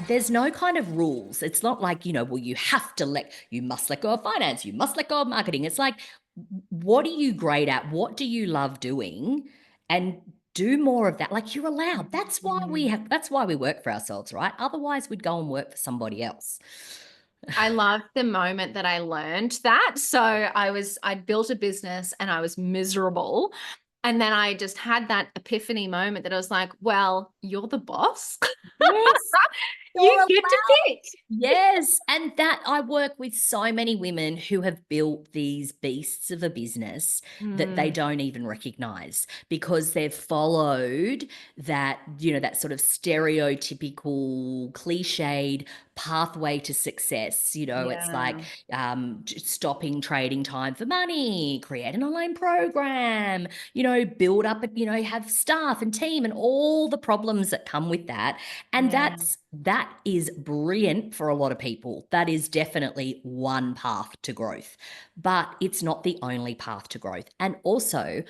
there's no kind of rules. It's not like, well, you must let go of finance, you must let go of marketing. It's like, what are you great at? What do you love doing? And do more of that. Like you're allowed. Mm. That's why we work for ourselves, right? Otherwise, we'd go and work for somebody else. I love the moment that I learned that. So I'd built a business and I was miserable. And then I just had that epiphany moment that I was like, well, you're the boss. Yes, you're You get to allowed. pick. Yes. And that I work with so many women who have built these beasts of a business that they Mm, don't even recognize because they've followed that sort of stereotypical, cliched pathway to success. It's like yeah, stopping trading time for money, create an online program, build up, have staff and team and all the problems that come with that. And yeah. that is brilliant for a lot of people. That is definitely one path to growth, but it's not the only path to growth. And also,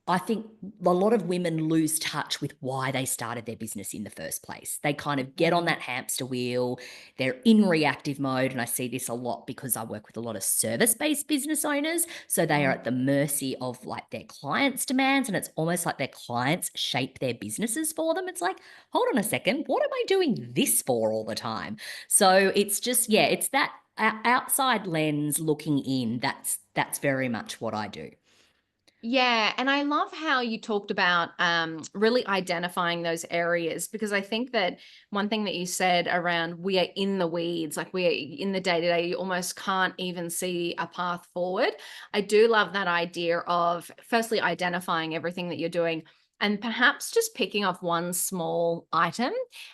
I think a lot of women lose touch with why they started their business in the first place. They kind of get on Mm, that hamster wheel, they're in reactive mode. And I see this a lot because I work with a lot of service based business owners. So they are mm. at the mercy of like their clients' demands. And it's almost like their clients shape their businesses for them. It's like, hold on a second, what am I doing this for all the time? So it's just, yeah, it's that outside lens looking in. That's very much what I do. Yeah, and I love how you talked about really identifying those areas because I think that one thing that you said around we are in the weeds, like we are in the day to day, you almost can't even see a path forward. I do love that idea of firstly identifying everything that you're doing and perhaps just picking off one small item.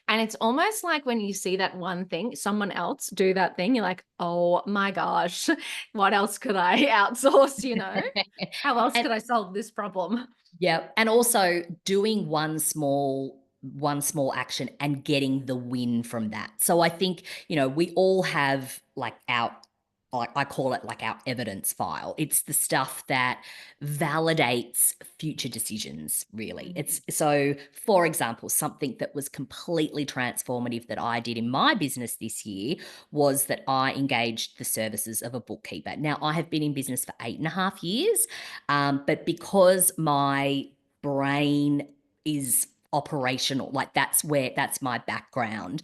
And it's almost like when you see that one thing, someone else do that thing, you're like, oh my gosh, what else could I outsource, you know? How else And could I solve this problem? yeah, and also doing one small action and getting the win from that. So I think, we all have like like I call it like our evidence file. It's the stuff that validates future decisions, really. Mm, It's so, for example, something that was completely transformative that I did in my business this year was that I engaged the services of a bookkeeper. Now, I have been in business for 8.5 years, but because my brain is operational, like that's my background.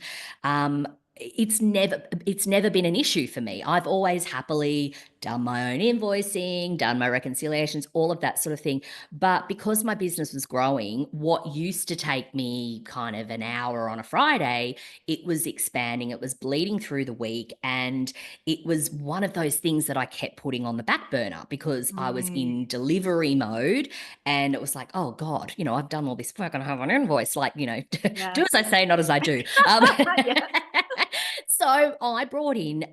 It's never been an issue for me. I've always happily done my own invoicing, done my reconciliations, all of that sort of thing. But because my business was growing, what used to take me kind of an hour on a Friday, it was expanding, it was bleeding through the week. And it was one of those things that I kept putting on the back burner because I was mm, in delivery mode. And it was like, oh God, I've done all this work and I have an invoice. Like, yeah. do as I say, not as I do. Yeah. So I brought in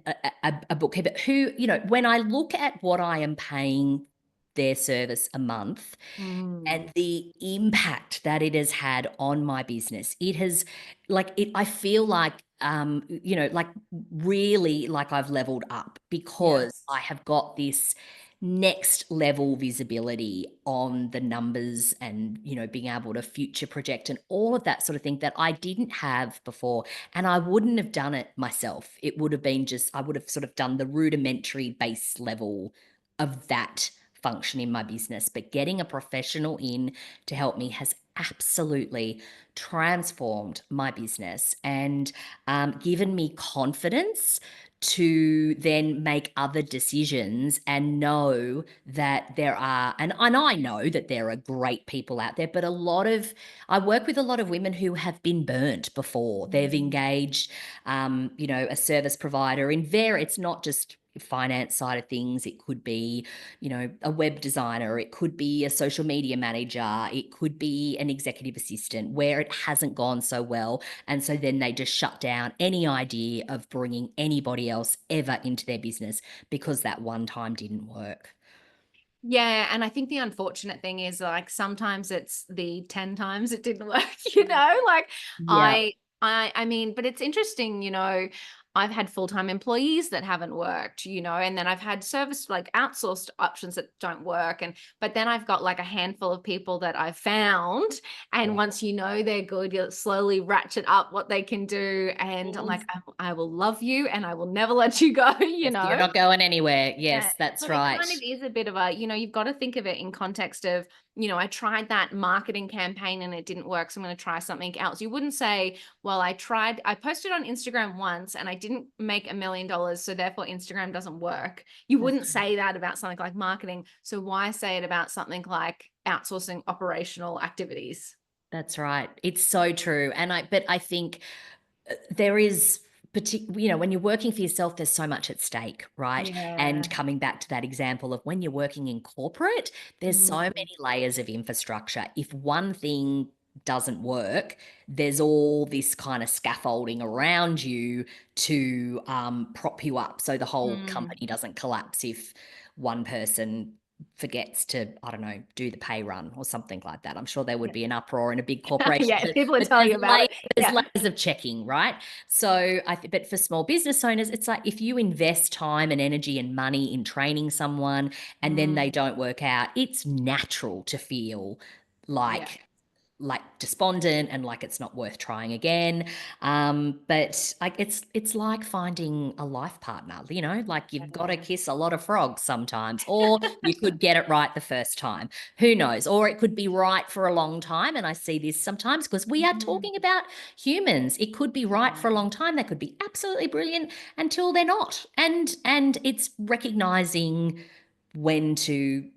a bookkeeper who, when I look at what I am paying their service a month, Mm, and the impact that it has had on my business, it has, like, I feel like like really like I've leveled up because yes. I have got this next level visibility on the numbers and being able to future project and all of that sort of thing that I didn't have before. And I wouldn't have done it myself. It would have been just, I would have sort of done the rudimentary base level of that function in my business. But getting a professional in to help me has absolutely transformed my business and given me confidence to then make other decisions and know that there are, and I know that there are great people out there, but I work with a lot of women who have been burnt before. They've Mm. engaged, a service provider it's not just finance side of things. It could be, a web designer, it could be a social media manager, it could be an executive assistant where it hasn't gone so well. And so then they just shut down any idea of bringing anybody else ever into their business because that one time didn't work. Yeah, and I think the unfortunate thing is, like, sometimes it's the 10 times it didn't work, you know? Like, Yeah. I mean, but it's interesting, I've had full-time employees that haven't worked, and then I've had service like outsourced options that don't work. But then I've got like a handful of people that I've found. And Yeah. once they're good, you'll slowly ratchet up what they can do. And I'm like, Yes. I will love you and I will never let you go, Yes, you're not going anywhere. Yeah. Yes, that's So it right. kind of is a bit of a, you've got to think of it in context of, I tried that marketing campaign and it didn't work. So I'm going to try something else. You wouldn't say, well, I posted on Instagram once and I didn't make $1 million. So therefore Instagram doesn't work. You wouldn't say that about something like marketing. So why say it about something like outsourcing operational activities? That's right. It's so true. But I think there is when you're working for yourself, there's so much at stake, right? And Yeah. coming back to that example of when you're working in corporate, there's so Mm, many layers of infrastructure. If one thing doesn't work, there's all this kind of scaffolding around you to prop you up so the whole mm. company doesn't collapse if one person forgets to, I don't know, do the pay run or something like that. I'm sure there would Yeah. be an uproar in a big corporation, Yeah. If people are but telling you about it. there's Yeah. layers of checking, right? So but for small business owners, it's like if you invest time and energy and money in training someone and then they Mm, don't work out, it's natural to feel yeah. like despondent and like it's not worth trying again. But like it's like finding a life partner, like you've got to Yeah. kiss a lot of frogs sometimes, or you could get it right the first time. Who knows? Or it could be right for a long time. And I see this sometimes because we are Mhm. talking about humans. It could be right for a Yeah. long time. They could be absolutely brilliant until they're not. And it's recognizing when to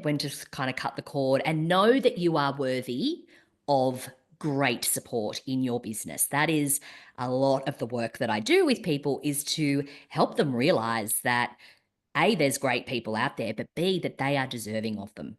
when to kind of cut the cord and know that you are worthy of great support in your business. That is a lot of the work that I do with people, is to help them realize that A, there's great people out there, but B, that they are deserving of them.